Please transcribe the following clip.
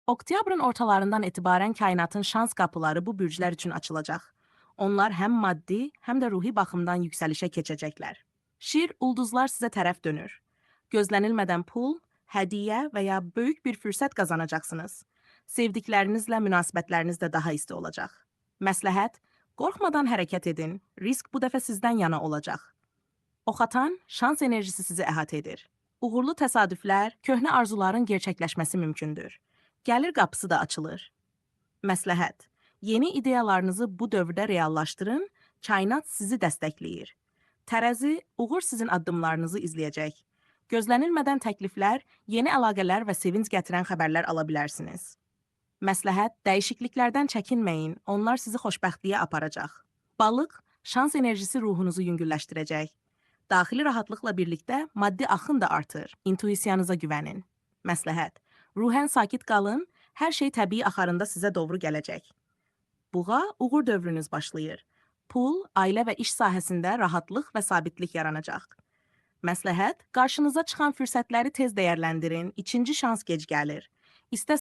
Oktyabrın ortalarından etibarən kainatın şans qapıları bu bürclər üçün açılacaq. Onlar həm maddi, həm də ruhi baxımdan yüksəlişə keçəcəklər. Şir, ulduzlar sizə tərəf dönür. Gözlənilmədən pul, hədiyyə və ya böyük bir fürsət qazanacaqsınız. Sevdiklərinizlə münasibətləriniz də daha isti olacaq. Məsləhət, qorxmadan hərəkət edin. Risk bu dəfə sizdən yana olacaq. Oxatan, şans enerjisi sizi əhatə edir. Uğurlu təsadüflər, köhnə arzuların gerçəkləşməsi mümkündür. Gəlir qapısı da açılır. Məsləhət, yeni ideyalarınızı bu dövrdə reallaşdırın, kainat sizi dəstəkləyir. Tərəzi, uğur sizin addımlarınızı izləyəcək. Gözlənilmədən təkliflər, yeni əlaqələr və sevinc gətirən xəbərlər ala bilərsiniz. Məsləhət, dəyişikliklərdən çəkinməyin, onlar sizi xoşbəxtliyə aparacaq. Balıq, şans enerjisi ruhunuzu yüngülləşdirəcək. Daxili rahatlıqla birlikdə maddi axın da artır. İntuisiyanıza güvənin. Məsləhət, ruhən sakit qalın, hər şey təbii axarında sizə doğru gələcək. Buğa, uğur dövrünüz başlayır. Pul, ailə və iş sahəsində rahatlıq və sabitlik yaranacaq. Məsləhət, qarşınıza çıxan fürsətləri tez dəyərləndirin, ikinci şans gec gəlir. İstə